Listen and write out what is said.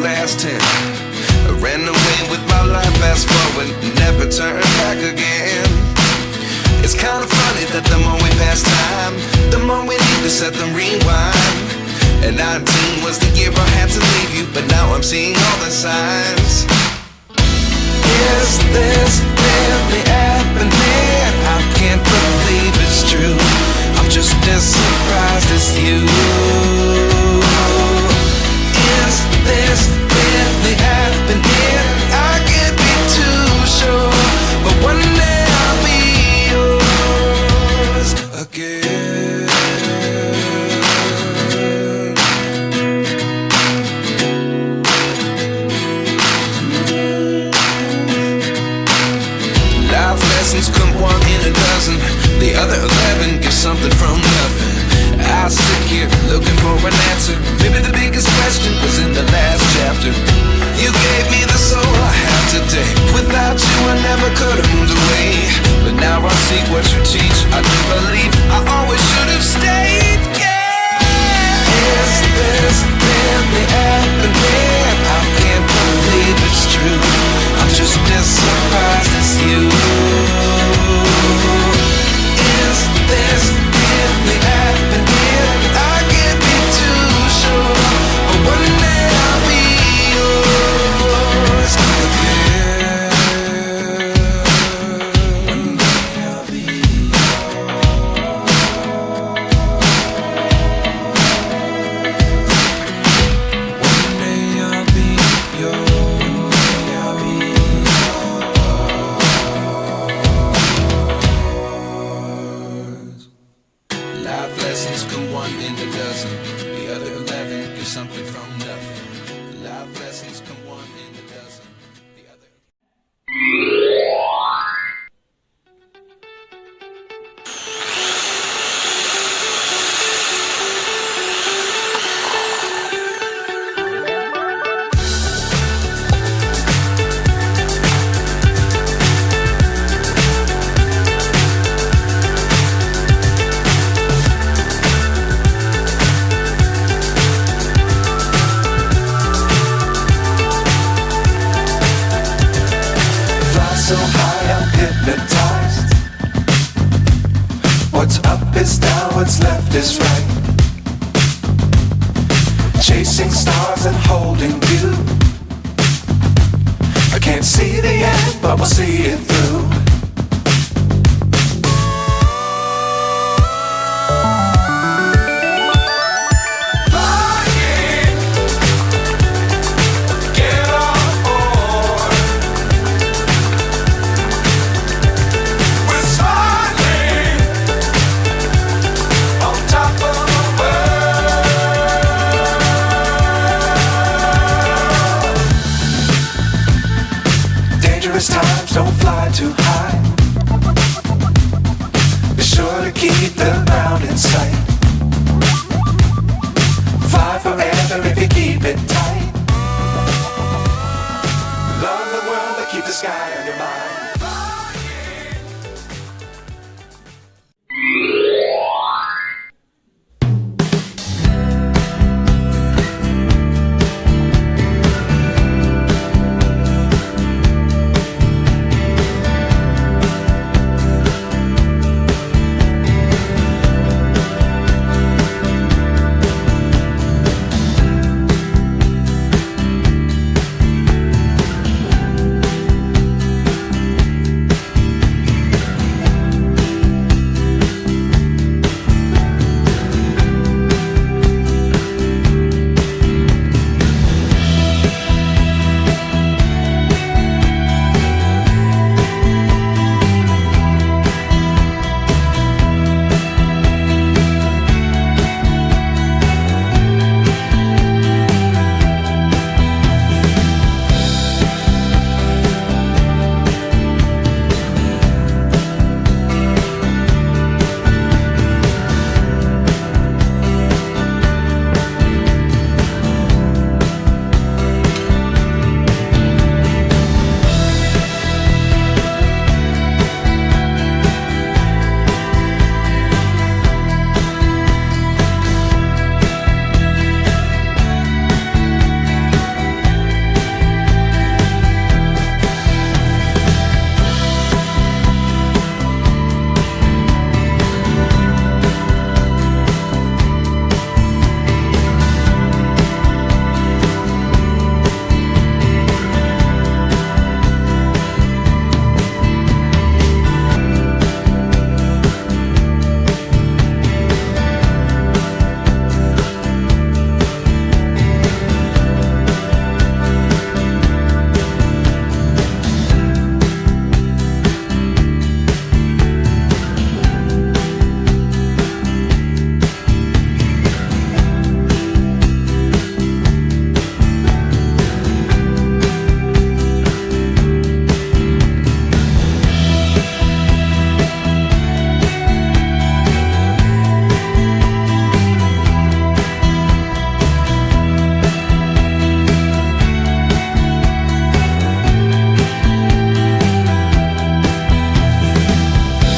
last 10. I ran away with my life, fast forward, never turn back again. It's kinda funny that the more we pass time, the more we need to set the rewind. And 19 was the year I had to leave you, but now I'm seeing all the signs. Is this really happening? I can't believe it's true. I'm just as surprised as you. Is this really happening? I can't be too sure, but one day I'll be yours again. Life lessons come one in a dozen. The other 11 get something from nothing. I sit here looking for an answer. Maybe the biggest question was in the last chapter. You gave me the soul I have today. Without you I never could have moved away. But now I see what you teach. I do believe I always should have stayed. Yeah. Is this really happening? I can't believe it's true. I'm just as surprised as you. Is this really happening? I can't be too sure, but one day I'll be yours again. One day I'll be yours. One day I'll be yours. I'll be yours. Life lessons come one in a dozen. The other 11 get something from nothing. Life lessons come one in a dozen. The other. So high I'm hypnotized. What's up is down, what's left is right. Chasing stars and holding you. I can't see the end, but we'll see it through. Times don't fly too high. Be sure to keep the ground in sight. Fly forever if you keep it tight. Love the world but keep the sky